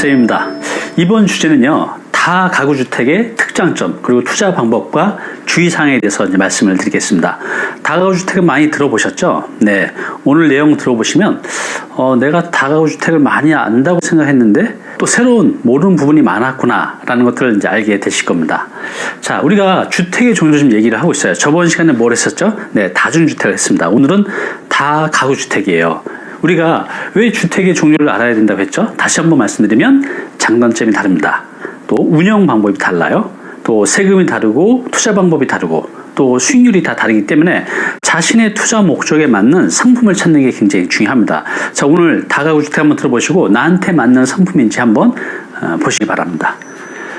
쌤입니다. 이번 주제는요, 다가구주택의 특장점 그리고 투자 방법과 주의사항에 대해서 이제 말씀을 드리겠습니다. 다가구주택은 많이 들어보셨죠? 네, 오늘 내용 들어보시면 내가 다가구주택을 많이 안다고 생각했는데 또 새로운 모르는 부분이 많았구나 라는 것들을 이제 알게 되실 겁니다. 자, 우리가 주택의 종류를 좀 얘기를 하고 있어요. 저번 시간에 뭘 했었죠? 네, 다중주택을 했습니다. 오늘은 다가구주택이에요. 우리가 왜 주택의 종류를 알아야 된다고 했죠? 다시 한번 말씀드리면 장단점이 다릅니다. 또 운영 방법이 달라요. 또 세금이 다르고 투자 방법이 다르고 또 수익률이 다 다르기 때문에 자신의 투자 목적에 맞는 상품을 찾는 게 굉장히 중요합니다. 자, 오늘 다가구주택 한번 들어보시고 나한테 맞는 상품인지 한번 보시기 바랍니다.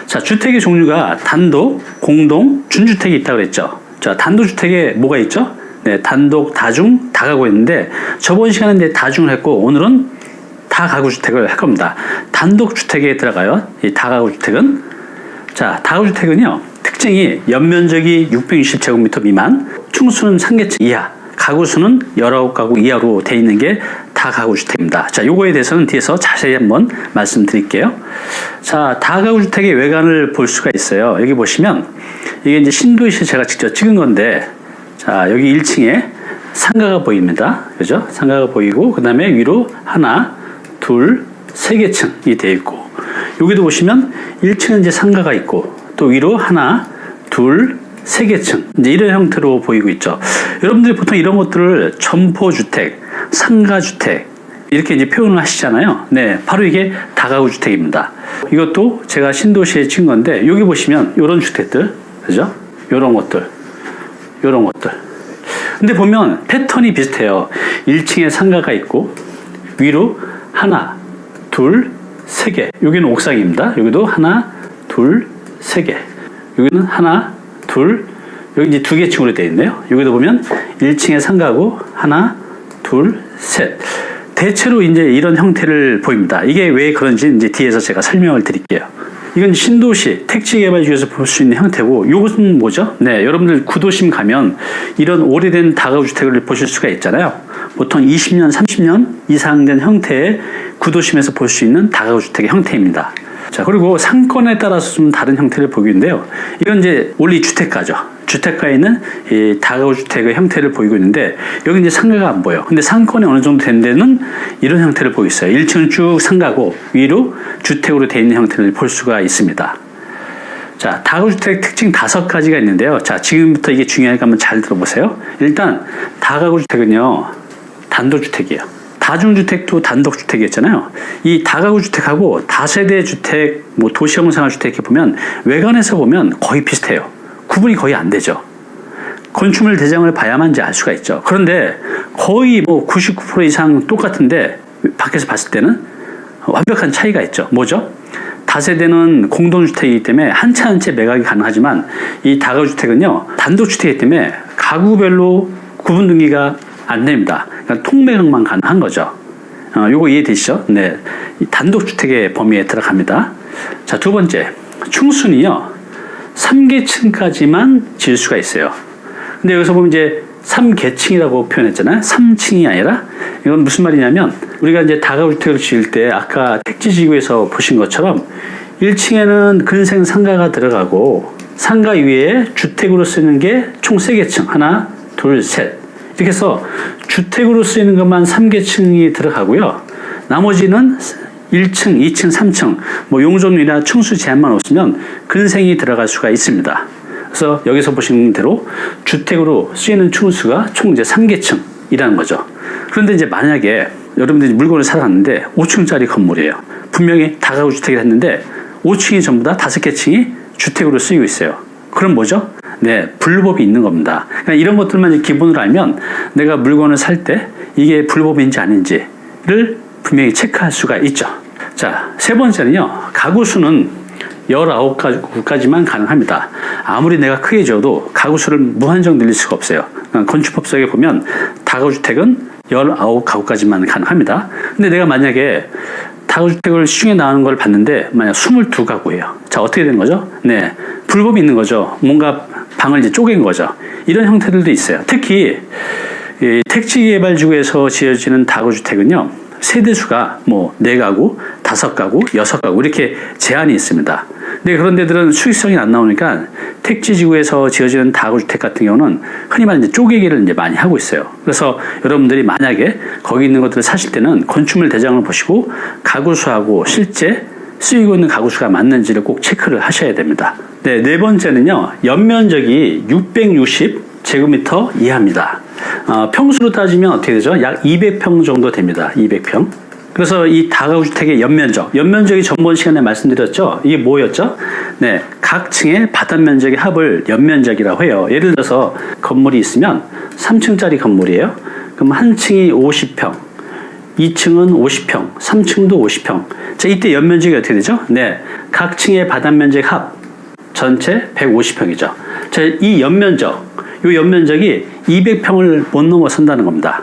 자, 주택의 종류가 단독, 공동, 준주택이 있다고 그랬죠. 자, 단독주택에 뭐가 있죠? 네, 단독, 다중, 다가구 했는데 저번 시간에 이제 다중을 했고 오늘은 다가구주택을 할 겁니다. 단독주택에 들어가요. 이 다가구주택은. 자, 다가구주택은요, 특징이 연면적이 660제곱미터 미만, 층수는 3개층 이하, 가구수는 19가구 이하로 되어 있는 게 다가구주택입니다. 자, 요거에 대해서는 뒤에서 자세히 한번 말씀드릴게요. 자, 다가구주택의 외관을 볼 수가 있어요. 여기 보시면 이게 이제 신도시에 제가 직접 찍은 건데, 자, 여기 1층에 상가가 보입니다. 그죠? 상가가 보이고, 그 다음에 위로 하나, 둘, 세 개 층이 되어 있고, 여기도 보시면 1층은 이제 상가가 있고, 또 위로 하나, 둘, 세 개 층. 이제 이런 형태로 보이고 있죠. 여러분들이 보통 이런 것들을 점포주택, 상가주택, 이렇게 이제 표현을 하시잖아요. 네, 바로 이게 다가구주택입니다. 이것도 제가 신도시에 찍은 건데, 여기 보시면 이런 주택들, 그죠? 이런 것들. 근데 보면 패턴이 비슷해요. 1층에 상가가 있고 위로 하나, 둘, 세 개. 여기는 옥상입니다. 여기도 하나, 둘, 세 개. 여기는 하나, 둘, 여기 이제 2개 층으로 되어 있네요. 여기도 보면 1층에 상가고 하나, 둘, 셋. 대체로 이제 이런 형태를 보입니다. 이게 왜 그런지 이제 뒤에서 제가 설명을 드릴게요. 이건 신도시, 택지개발지구에서 볼 수 있는 형태고, 이것은 뭐죠? 네, 여러분들 구도심 가면 이런 오래된 다가구주택을 보실 수가 있잖아요. 보통 20년, 30년 이상 된 형태의 구도심에서 볼 수 있는 다가구주택의 형태입니다. 자, 그리고 상권에 따라서 좀 다른 형태를 보이는데요. 이건 이제 원리 주택가죠. 주택가에 있는 이 다가구주택의 형태를 보이고 있는데, 여기 이제 상가가 안 보여. 근데 상권이 어느 정도 된 데는 이런 형태를 보이고 있어요. 1층은 쭉 상가고 위로 주택으로 되어 있는 형태를 볼 수가 있습니다. 자, 다가구주택 특징 5가지가 있는데요. 자, 지금부터 이게 중요하니까 한번 잘 들어보세요. 일단 다가구주택은요, 단독주택이에요. 다중주택도 단독주택이었잖아요. 이 다가구주택하고 다세대 주택, 뭐 도시형 생활주택 이렇게 보면 외관에서 보면 거의 비슷해요. 구분이 거의 안 되죠. 건축물 대장을 봐야만 이제 알 수가 있죠. 그런데 거의 뭐 99% 이상 똑같은데 밖에서 봤을 때는 완벽한 차이가 있죠. 뭐죠? 다세대는 공동주택이기 때문에 한 채 한 채 매각이 가능하지만 이 다가구주택은요, 단독주택이기 때문에 가구별로 구분 등기가 안 됩니다. 그러니까 통매각만 가능한 거죠. 요거 이해되시죠? 네. 이 단독주택의 범위에 들어갑니다. 자, 두 번째. 층수는요, 3계층까지만 지을 수가 있어요. 근데 여기서 보면 이제 3계층이라고 표현했잖아요. 3층이 아니라, 이건 무슨 말이냐면, 우리가 이제 다가구주택을 지을 때 아까 택지지구에서 보신 것처럼 1층에는 근생 상가가 들어가고 상가 위에 주택으로 쓰는 게 총 3계층. 하나, 둘, 셋. 이렇게 해서 주택으로 쓰이는 것만 3계층이 들어가고요. 나머지는 1층, 2층, 3층, 뭐 용적률이나 층수 제한만 없으면 근생이 들어갈 수가 있습니다. 그래서 여기서 보시는 대로 주택으로 쓰이는 층수가 총 이제 3계층이라는 거죠. 그런데 이제 만약에 여러분들이 물건을 사러 갔는데 5층짜리 건물이에요. 분명히 다가구주택을 했는데 5층이 전부 다 5개 층이 주택으로 쓰이고 있어요. 그럼 뭐죠? 네, 불법이 있는 겁니다. 그러니까 이런 것들만 기본으로 알면 내가 물건을 살 때 이게 불법인지 아닌지를 분명히 체크할 수가 있죠. 자, 세 번째는요, 가구수는 19가구까지만 가능합니다. 아무리 내가 크게 지어도 가구수를 무한정 늘릴 수가 없어요. 건축법석에 보면 다가구주택은 19가구까지만 가능합니다. 근데 내가 만약에 다가구주택을 시중에 나오는 걸 봤는데 만약 22가구예요. 자, 어떻게 되는 거죠? 네, 불법이 있는 거죠. 뭔가 방을 이제 쪼갠 거죠. 이런 형태들도 있어요. 특히 이 택지개발지구에서 지어지는 다가구주택은요, 세대수가 뭐 4가구, 5가구, 6가구 이렇게 제한이 있습니다. 근데 그런 데들은 수익성이 안 나오니까 택지지구에서 지어지는 다가구주택 같은 경우는 흔히 말하는 쪼개기를 이제 많이 하고 있어요. 그래서 여러분들이 만약에 거기 있는 것들을 사실 때는 건축물 대장을 보시고 가구수하고 실제 쓰이고 있는 가구수가 맞는지를 꼭 체크를 하셔야 됩니다. 네, 네 번째는요, 연면적이 660제곱미터 이하입니다. 평수로 따지면 어떻게 되죠? 약 200평 정도 됩니다. 200평. 그래서 이 다가구주택의 연면적이 전번 시간에 말씀드렸죠? 이게 뭐였죠? 네, 각 층의 바닥면적의 합을 연면적이라고 해요. 예를 들어서 건물이 있으면 3층짜리 건물이에요. 그럼 한 층이 50평, 2층은 50평, 3층도 50평. 자, 이때 연면적이 어떻게 되죠? 네, 각 층의 바닥면적 합 전체 150평이죠. 자, 이 연면적, 이 연면적이 200평을 못 넘어선다는 겁니다.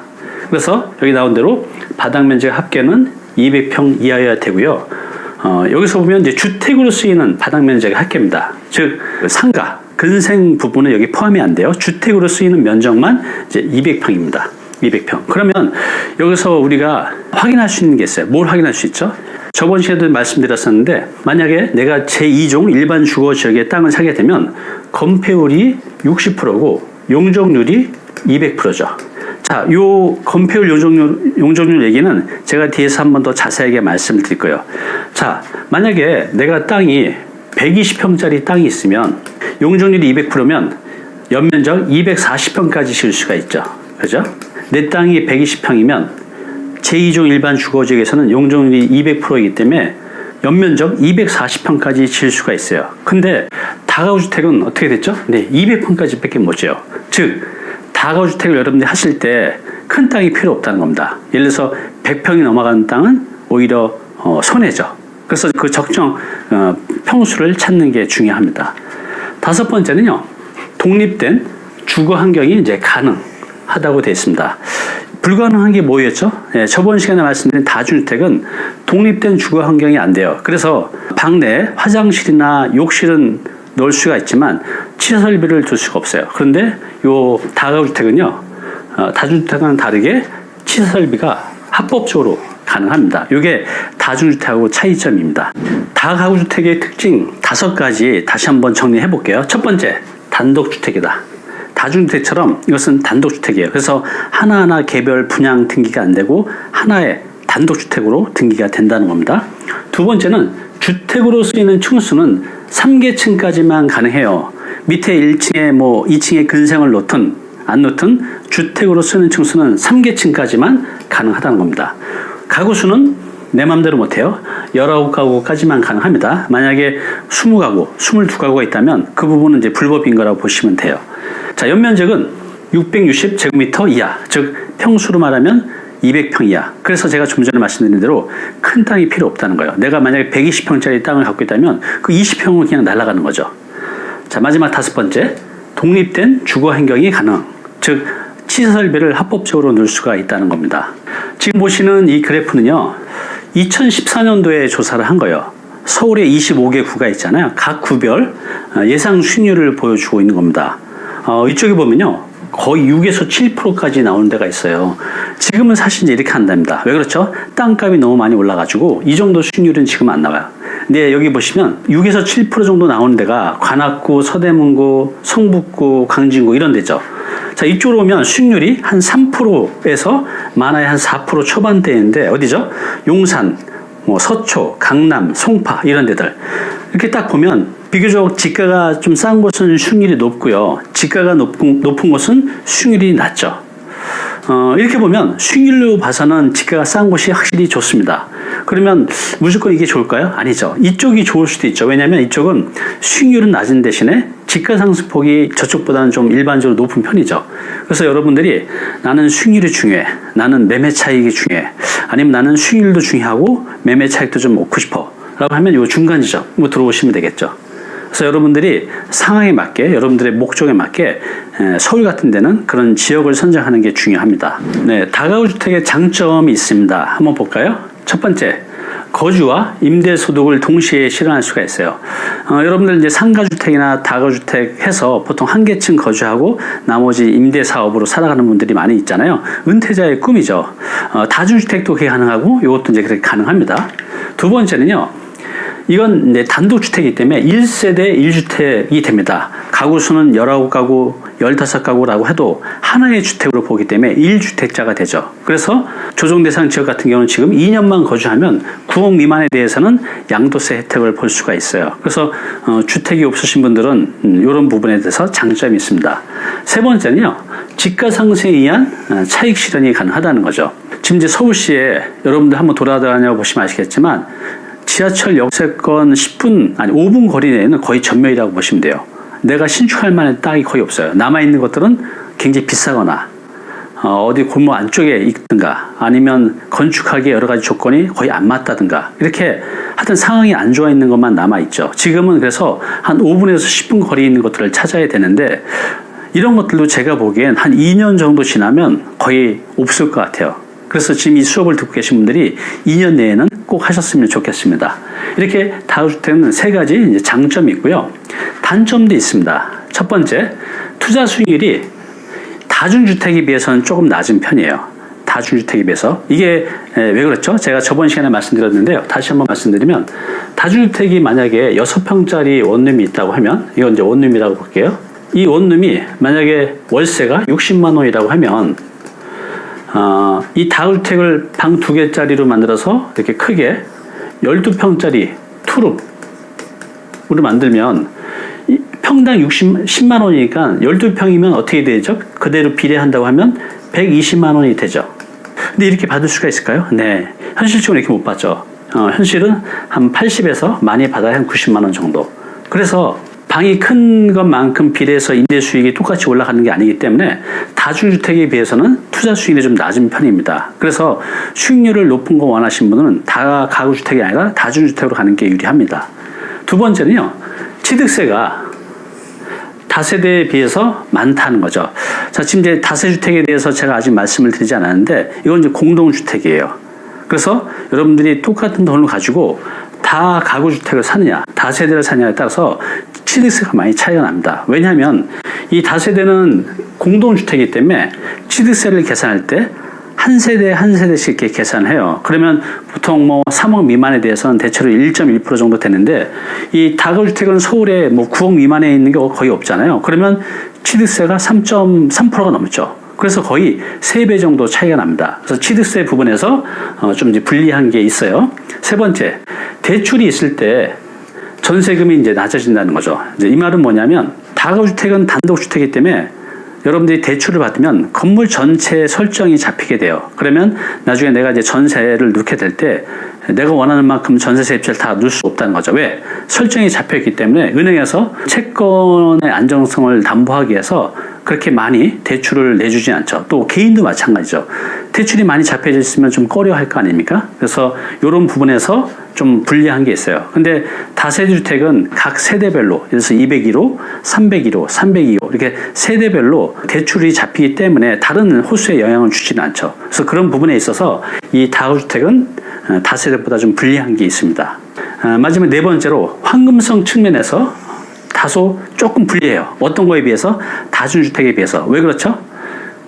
그래서 여기 나온 대로 바닥면적 합계는 200평 이하여야 되고요. 여기서 보면 이제 주택으로 쓰이는 바닥면적의 합계입니다. 즉 상가, 근생 부분은 여기 포함이 안 돼요. 주택으로 쓰이는 면적만 이제 200평입니다. 200평. 그러면 여기서 우리가 확인할 수 있는 게 있어요. 뭘 확인할 수 있죠? 저번 시간에도 말씀드렸었는데 만약에 내가 제2종 일반 주거지역의 땅을 사게 되면 건폐율이 60%고 용적률이 200%죠. 자, 요 건폐율 용적률 얘기는 제가 뒤에서 한 번 더 자세하게 말씀을 드릴 거예요. 자, 만약에 내가 땅이 120평짜리 땅이 있으면 용적률이 200%면 연면적 240평까지 지을 수가 있죠. 그죠? 내 땅이 120평이면 제2종 일반 주거지역에서는 용적률이 200%이기 때문에 연면적 240평까지 지을 수가 있어요. 근데 다가구주택은 어떻게 됐죠? 네, 200평까지 밖에 못 지어요. 즉 다가구주택을 여러분들이 하실 때 큰 땅이 필요 없다는 겁니다. 예를 들어서 100평이 넘어가는 땅은 오히려 손해죠. 그래서 그 적정 평수를 찾는 게 중요합니다. 5번째는요, 독립된 주거 환경이 이제 가능하다고 되어 있습니다. 불가능한 게 뭐였죠? 네, 저번 시간에 말씀드린 다주택은 독립된 주거 환경이 안 돼요. 그래서 방 내 화장실이나 욕실은 넣을 수가 있지만 취사 설비를 둘 수가 없어요. 그런데 요 다가구주택은요, 다주택과는 다르게 취사 설비가 합법적으로 가능합니다. 이게 다중주택하고 차이점입니다. 다가구주택의 특징 5가지 다시 한번 정리해 볼게요. 첫 번째, 단독주택이다. 다중주택처럼 이것은 단독주택이에요. 그래서 하나하나 개별 분양 등기가 안 되고 하나의 단독주택으로 등기가 된다는 겁니다. 두 번째는 주택으로 쓰이는 층수는 3계층까지만 가능해요. 밑에 1층에 2층에 근생을 놓든 안 놓든 주택으로 쓰는 층수는 3계층까지만 가능하다는 겁니다. 가구수는 내 맘대로 못해요. 19가구까지만 가능합니다. 만약에 20가구, 22가구가 있다면 그 부분은 이제 불법인 거라고 보시면 돼요. 자, 연면적은 660제곱미터 이하, 즉 평수로 말하면 200평 이하. 그래서 제가 좀 전에 말씀드린 대로 큰 땅이 필요 없다는 거예요. 내가 만약에 120평짜리 땅을 갖고 있다면 그 20평은 그냥 날아가는 거죠. 자, 마지막 5번째, 독립된 주거 환경이 가능. 즉 취사 설비를 합법적으로 넣을 수가 있다는 겁니다. 지금 보시는 이 그래프는요, 2014년도에 조사를 한 거예요. 서울에 25개 구가 있잖아요. 각 구별 예상 수익률을 보여주고 있는 겁니다. 이쪽에 보면요, 거의 6에서 7%까지 나오는 데가 있어요. 지금은 사실 이제 이렇게 한답니다. 왜 그렇죠? 땅값이 너무 많이 올라가지고 이 정도 수익률은 지금 안 나와요. 근데 여기 보시면 6에서 7% 정도 나오는 데가 관악구, 서대문구, 성북구, 광진구 이런 데죠. 자, 이쪽으로 오면 수익률이 한 3%에서 많아야 한 4% 초반대인데 어디죠? 용산, 서초, 강남, 송파 이런 데들. 이렇게 딱 보면 비교적 지가가 좀 싼 곳은 수익률이 높고요. 지가가 높은 곳은 수익률이 낮죠. 이렇게 보면 수익률로 봐서는 지가가 싼 곳이 확실히 좋습니다. 그러면 무조건 이게 좋을까요? 아니죠. 이쪽이 좋을 수도 있죠. 왜냐하면 이쪽은 수익률은 낮은 대신에 지가 상승폭이 저쪽보다는 좀 일반적으로 높은 편이죠. 그래서 여러분들이 나는 수익률이 중요해, 나는 매매 차익이 중요해, 아니면 나는 수익률도 중요하고 매매 차익도 좀 얻고 싶어 라고 하면 이 중간 지점 들어오시면 되겠죠. 그래서 여러분들이 상황에 맞게, 여러분들의 목적에 맞게 서울 같은 데는 그런 지역을 선정하는 게 중요합니다. 네, 다가구주택의 장점이 있습니다. 한번 볼까요? 첫 번째, 거주와 임대소득을 동시에 실현할 수가 있어요. 여러분들 이제 상가주택이나 다가구주택 해서 보통 한 계층 거주하고 나머지 임대사업으로 살아가는 분들이 많이 있잖아요. 은퇴자의 꿈이죠. 다중주택도 그게 가능하고 이것도 이제 그렇게 가능합니다. 두 번째는요. 이건 이제 단독주택이기 때문에 1세대 1주택이 됩니다. 가구 수는 19가구, 15가구라고 해도 하나의 주택으로 보기 때문에 1주택자가 되죠. 그래서 조정대상 지역 같은 경우는 지금 2년만 거주하면 9억 미만에 대해서는 양도세 혜택을 볼 수가 있어요. 그래서 주택이 없으신 분들은 이런 부분에 대해서 장점이 있습니다. 세 번째는요. 집가 상승에 의한 차익 실현이 가능하다는 거죠. 지금 이제 서울시에 여러분들 한번 돌아다녀 보시면 아시겠지만 지하철 역세권 10분, 아니 5분 거리 내에는 거의 전멸이라고 보시면 돼요. 내가 신축할 만한 땅이 거의 없어요. 남아있는 것들은 굉장히 비싸거나 어디 골목 안쪽에 있든가 아니면 건축하기에 여러 가지 조건이 거의 안 맞다든가 이렇게 하여튼 상황이 안 좋아 있는 것만 남아있죠. 지금은 그래서 한 5분에서 10분 거리에 있는 것들을 찾아야 되는데 이런 것들도 제가 보기엔 한 2년 정도 지나면 거의 없을 것 같아요. 그래서 지금 이 수업을 듣고 계신 분들이 2년 내에는 꼭 하셨으면 좋겠습니다. 이렇게 다주택은 세 가지 이제 장점이 있고요. 단점도 있습니다. 첫 번째, 투자 수익률이 다중주택에 비해서는 조금 낮은 편이에요. 다중주택에 비해서. 이게 왜 그렇죠? 제가 저번 시간에 말씀드렸는데요. 다시 한번 말씀드리면 다중주택이 만약에 6평짜리 원룸이 있다고 하면 이건 이제 원룸이라고 볼게요. 이 원룸이 만약에 월세가 60만 원이라고 하면 이 다주택을 방 2개짜리로 만들어서 이렇게 크게 12평짜리 투룸으로 만들면 평당 10만 원이니까 12평이면 어떻게 되죠? 그대로 비례한다고 하면 120만 원이 되죠. 근데 이렇게 받을 수가 있을까요? 네. 현실적으로 이렇게 못 받죠. 현실은 한 80에서 많이 받아야 한 90만 원 정도. 그래서 방이 큰 것만큼 비례해서 임대 수익이 똑같이 올라가는 게 아니기 때문에 다중주택에 비해서는 투자 수익이 좀 낮은 편입니다. 그래서 수익률을 높은 거 원하시는 분은 다가구주택이 아니라 다중주택으로 가는 게 유리합니다. 두 번째는요. 취득세가 다세대에 비해서 많다는 거죠. 자, 지금 이제 다세주택에 대해서 제가 아직 말씀을 드리지 않았는데 이건 이제 공동주택이에요. 그래서 여러분들이 똑같은 돈을 가지고 다 가구주택을 사느냐, 다세대를 사느냐에 따라서 취득세가 많이 차이가 납니다. 왜냐하면 이 다세대는 공동주택이기 때문에 취득세를 계산할 때 한 세대 한 세대씩 이렇게 계산해요. 그러면 보통 뭐 3억 미만에 대해서는 대체로 1.1% 정도 되는데 이 다가구주택은 서울에 뭐 9억 미만에 있는 게 거의 없잖아요. 그러면 취득세가 3.3%가 넘죠. 그래서 거의 3배 정도 차이가 납니다. 그래서 취득세 부분에서 좀 이제 불리한 게 있어요. 세 번째, 대출이 있을 때 전세금이 이제 낮아진다는 거죠. 이제 이 말은 뭐냐면 다가구주택은 단독주택이기 때문에 여러분들이 대출을 받으면 건물 전체 설정이 잡히게 돼요. 그러면 나중에 내가 이제 전세를 넣게 될 때 내가 원하는 만큼 전세세 입자를 다 넣을 수 없다는 거죠. 왜? 설정이 잡혀있기 때문에 은행에서 채권의 안정성을 담보하기 위해서 그렇게 많이 대출을 내주지 않죠. 또 개인도 마찬가지죠. 대출이 많이 잡혀져 있으면 좀 꺼려할 거 아닙니까? 그래서 이런 부분에서 좀 불리한 게 있어요. 근데 다세대주택은 각 세대별로, 그래서 201호, 301호, 302호 이렇게 세대별로 대출이 잡히기 때문에 다른 호수에 영향을 주지는 않죠. 그래서 그런 부분에 있어서 이 다주택은 다세대보다 좀 불리한 게 있습니다. 마지막 네 번째로 황금성 측면에서 다소 조금 불리해요. 어떤 거에 비해서? 다중주택에 비해서. 왜 그렇죠?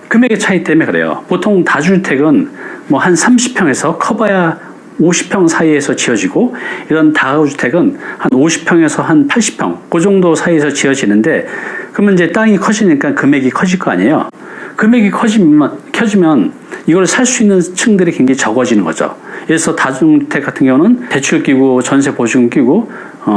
금액의 차이 때문에 그래요. 보통 다중주택은 뭐 한 30평에서 커봐야 50평 사이에서 지어지고 이런 다가구주택은 한 50평에서 한 80평 그 정도 사이에서 지어지는데 그러면 이제 땅이 커지니까 금액이 커질 거 아니에요. 금액이 커지면 이걸 살 수 있는 층들이 굉장히 적어지는 거죠. 그래서 다중주택 같은 경우는 대출 끼고 전세 보증금 끼고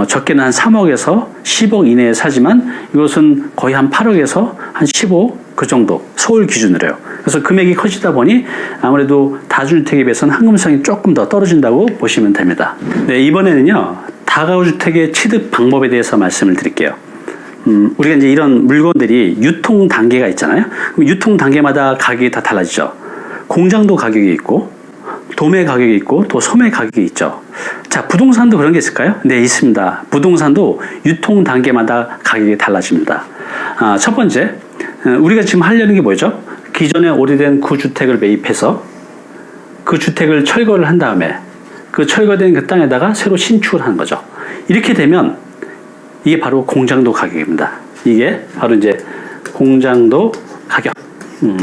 적게는 한 3억에서 10억 이내에 사지만 이것은 거의 한 8억에서 한 15 그 정도 서울 기준으로요. 그래서 금액이 커지다 보니 아무래도 다주택에 비해서는 황금성이 조금 더 떨어진다고 보시면 됩니다. 네, 이번에는요 다가구주택의 취득 방법에 대해서 말씀을 드릴게요. 우리가 이제 이런 물건들이 유통 단계가 있잖아요. 그럼 유통 단계마다 가격이 다 달라지죠. 공장도 가격이 있고 도매 가격이 있고 또 소매 가격이 있죠. 자, 부동산도 그런 게 있을까요? 네, 있습니다. 부동산도 유통 단계마다 가격이 달라집니다. 첫 번째, 우리가 지금 하려는 게 뭐죠? 기존에 오래된 구주택을 매입해서 그 주택을 철거를 한 다음에 그 철거된 그 땅에다가 새로 신축을 하는 거죠. 이렇게 되면 이게 바로 공장도 가격입니다. 이게 바로 이제 공장도 가격.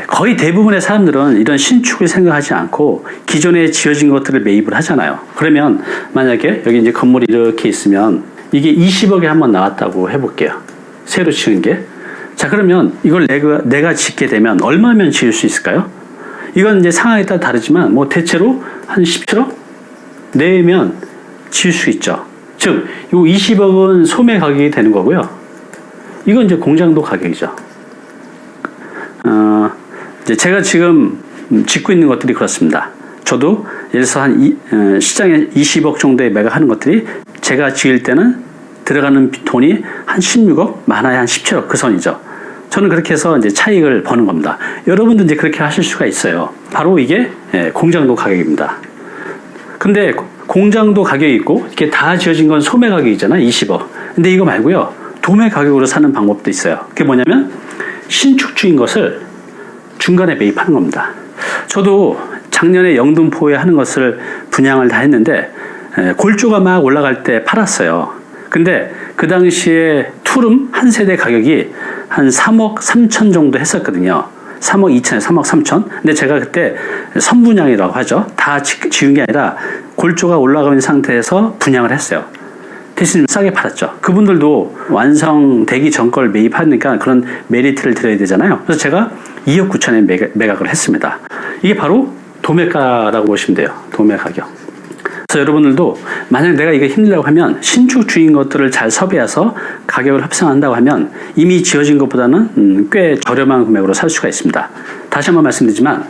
거의 대부분의 사람들은 이런 신축을 생각하지 않고 기존에 지어진 것들을 매입을 하잖아요. 그러면 만약에 여기 이제 건물이 이렇게 있으면 이게 20억에 한번 나왔다고 해볼게요. 새로 지은 게. 자, 그러면 이걸 내가 짓게 되면 얼마면 지을 수 있을까요? 이건 이제 상황에 따라 다르지만 뭐 대체로 한 17억 내면 지을 수 있죠. 즉, 이 20억은 소매 가격이 되는 거고요. 이건 이제 공장도 가격이죠. 이제 제가 지금 짓고 있는 것들이 그렇습니다. 저도 예를 들어서 시장에 20억 정도에 매각하는 것들이 제가 지을 때는 들어가는 돈이 한 16억, 많아야 한 17억 그 선이죠. 저는 그렇게 해서 이제 차익을 버는 겁니다. 여러분도 이제 그렇게 하실 수가 있어요. 바로 이게 공장도 가격입니다. 근데 공장도 가격이 있고 이렇게 다 지어진 건 소매 가격이잖아요. 20억. 근데 이거 말고요. 도매 가격으로 사는 방법도 있어요. 그게 뭐냐면 신축주인 것을 중간에 매입하는 겁니다. 저도 작년에 영등포에 하는 것을 분양을 다 했는데 골조가 막 올라갈 때 팔았어요. 근데 그 당시에 투룸 한 세대 가격이 한 3억 3천 정도 했었거든요. 3억 2천, 3억 3천. 근데 제가 그때 선분양이라고 하죠. 다 지은 게 아니라 골조가 올라가는 상태에서 분양을 했어요. 대신 싸게 팔았죠. 그분들도 완성되기 전 걸 매입하니까 그런 메리트를 드려야 되잖아요. 그래서 제가 2억 9천에 매각을 했습니다. 이게 바로 도매가라고 보시면 돼요. 도매 가격. 그래서 여러분들도 만약 내가 이거 힘들다고 하면 신축 주인 것들을 잘 섭외해서 가격을 협상한다고 하면 이미 지어진 것보다는 꽤 저렴한 금액으로 살 수가 있습니다. 다시 한번 말씀드리지만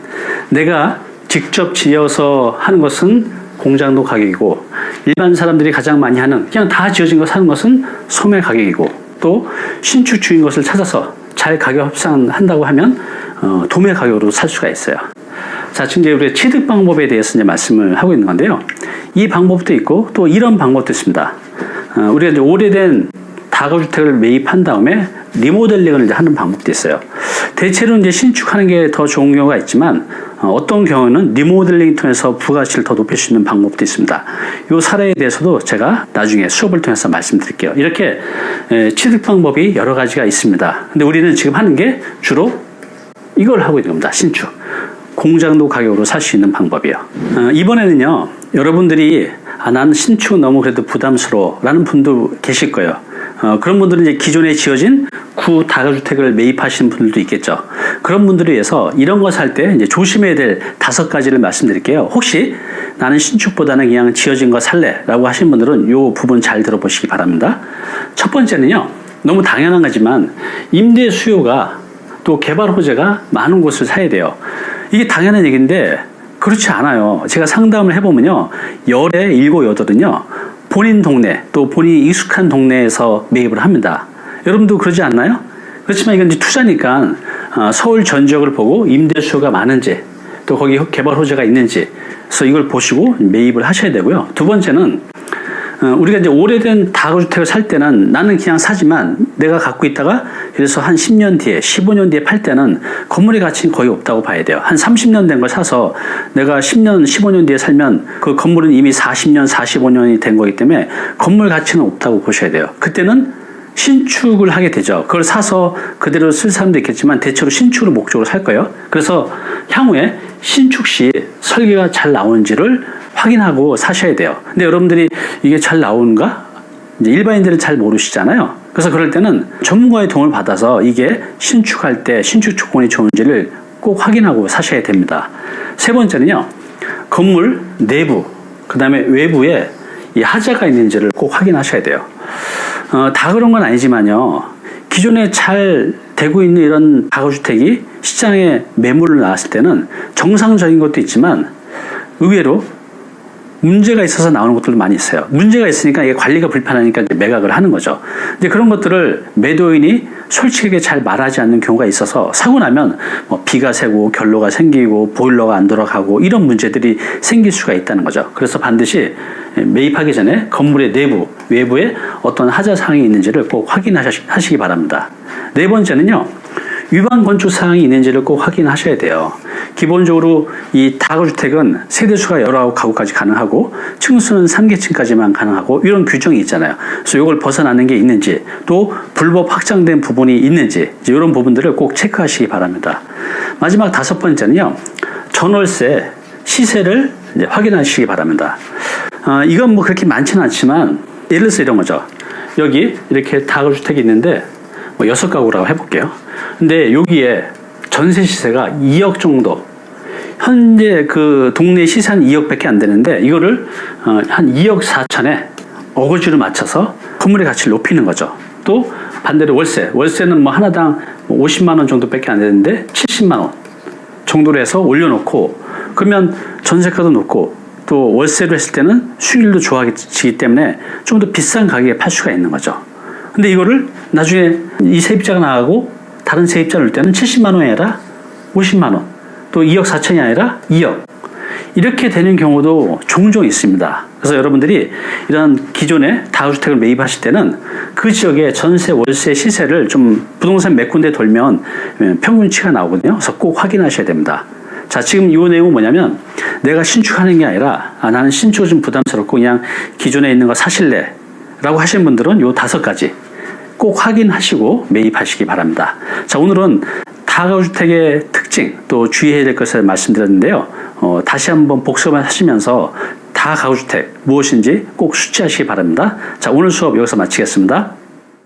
내가 직접 지어서 하는 것은 공장도 가격이고 일반 사람들이 가장 많이 하는 그냥 다 지어진 거 사는 것은 소매 가격이고 또 신축 주인 것을 찾아서 잘 가격 협상한다고 하면 도매 가격으로 살 수가 있어요. 자, 지금 이제 우리가 취득 방법에 대해서 이제 말씀을 하고 있는 건데요. 이 방법도 있고 또 이런 방법도 있습니다. 우리가 이제 오래된 다가구주택을 매입한 다음에 리모델링을 이제 하는 방법도 있어요. 대체로 이제 신축하는 게 더 좋은 경우가 있지만 어떤 경우는 리모델링 통해서 부가가치를 더 높일 수 있는 방법도 있습니다. 이 사례에 대해서도 제가 나중에 수업을 통해서 말씀드릴게요. 이렇게 취득 방법이 여러 가지가 있습니다. 근데 우리는 지금 하는 게 주로 이걸 하고 있는 겁니다. 신축. 공장도 가격으로 살 수 있는 방법이에요. 이번에는요, 여러분들이 난 신축은 너무 그래도 부담스러워 라는 분도 계실 거예요. 그런 분들은 이제 기존에 지어진 구 다가주택을 매입하시는 분들도 있겠죠. 그런 분들을 위해서 이런 거 살 때 이제 조심해야 될 5가지를 말씀드릴게요. 혹시 나는 신축보다는 그냥 지어진 거 살래 라고 하시는 분들은 이 부분 잘 들어보시기 바랍니다. 첫 번째는요, 너무 당연한 거지만 임대 수요가 또 개발 호재가 많은 곳을 사야 돼요. 이게 당연한 얘기인데 그렇지 않아요. 제가 상담을 해보면요, 열에 7, 8은요 본인 동네 또 본인이 익숙한 동네에서 매입을 합니다. 여러분도 그러지 않나요? 그렇지만 이건 이제 투자니까 서울 전 지역을 보고 임대 수요가 많은지 또 거기 개발 호재가 있는지 그래서 이걸 보시고 매입을 하셔야 되고요. 두 번째는 우리가 이제 오래된 다가구주택을 살 때는 나는 그냥 사지만 내가 갖고 있다가 그래서 한 10년 뒤에 15년 뒤에 팔 때는 건물의 가치는 거의 없다고 봐야 돼요. 한 30년 된 걸 사서 내가 10년 15년 뒤에 살면 그 건물은 이미 40년 45년이 된 거기 때문에 건물 가치는 없다고 보셔야 돼요. 그때는 신축을 하게 되죠. 그걸 사서 그대로 쓸 사람도 있겠지만 대체로 신축을 목적으로 살 거예요. 그래서 향후에 신축 시 설계가 잘 나오는지를 확인하고 사셔야 돼요. 근데 여러분들이 이게 잘 나오는가? 이제 일반인들은 잘 모르시잖아요. 그래서 그럴 때는 전문가의 도움을 받아서 이게 신축할 때 신축 조건이 좋은지를 꼭 확인하고 사셔야 됩니다. 세 번째는요, 건물 내부, 그 다음에 외부에 이 하자가 있는지를 꼭 확인하셔야 돼요. 다 그런 건 아니지만요, 기존에 잘 되고 있는 이런 다가구주택이 시장에 매물을 나왔을 때는 정상적인 것도 있지만 의외로 문제가 있어서 나오는 것들도 많이 있어요. 문제가 있으니까 이게 관리가 불편하니까 이제 매각을 하는 거죠. 근데 그런 것들을 매도인이 솔직하게 잘 말하지 않는 경우가 있어서 사고 나면 뭐 비가 새고 결로가 생기고 보일러가 안 돌아가고 이런 문제들이 생길 수가 있다는 거죠. 그래서 반드시 매입하기 전에 건물의 내부, 외부에 어떤 하자 사항이 있는지를 꼭 확인하시기 바랍니다. 네 번째는요, 위반 건축 사항이 있는지를 꼭 확인하셔야 돼요. 기본적으로 이 다가구주택은 세대수가 여러 가구까지 가능하고 층수는 3계층까지만 가능하고 이런 규정이 있잖아요. 그래서 이걸 벗어나는 게 있는지 또 불법 확장된 부분이 있는지 이런 부분들을 꼭 체크하시기 바랍니다. 마지막 5번째는요. 전월세 시세를 이제 확인하시기 바랍니다. 이건 뭐 그렇게 많지는 않지만 예를 들어서 이런 거죠. 여기 이렇게 다가구주택이 있는데 뭐 6가구라고 해볼게요. 근데 여기에 전세 시세가 2억 정도, 현재 그 동네 시세는 2억밖에 안 되는데 이거를 한 2억 4천에 어거지로 맞춰서 건물의 가치를 높이는 거죠. 또 반대로 월세는 뭐 하나당 50만 원 정도밖에 안 되는데 70만 원 정도로 해서 올려놓고, 그러면 전세가도 높고 또 월세로 했을 때는 수익률도 좋아지기 때문에 좀 더 비싼 가격에 팔 수가 있는 거죠. 근데 이거를 나중에 이 세입자가 나가고 다른 세입자를 넣을 때는 70만 원이 아니라 50만 원, 또 2억 4천이 아니라 2억, 이렇게 되는 경우도 종종 있습니다. 그래서 여러분들이 이런 기존의 다가구주택을 매입하실 때는 그 지역의 전세, 월세 시세를 좀 부동산 몇 군데 돌면 평균치가 나오거든요. 그래서 꼭 확인하셔야 됩니다. 자, 지금 이 내용은 뭐냐면 내가 신축하는 게 아니라 나는 신축이 좀 부담스럽고 그냥 기존에 있는 거 사실래 라고 하시는 분들은 요 5가지 꼭 확인하시고 매입하시기 바랍니다. 자, 오늘은 다가구주택의 특징 또 주의해야 될 것을 말씀드렸는데요. 다시 한번 복습을 하시면서 다가구주택 무엇인지 꼭 숙지하시기 바랍니다. 자, 오늘 수업 여기서 마치겠습니다.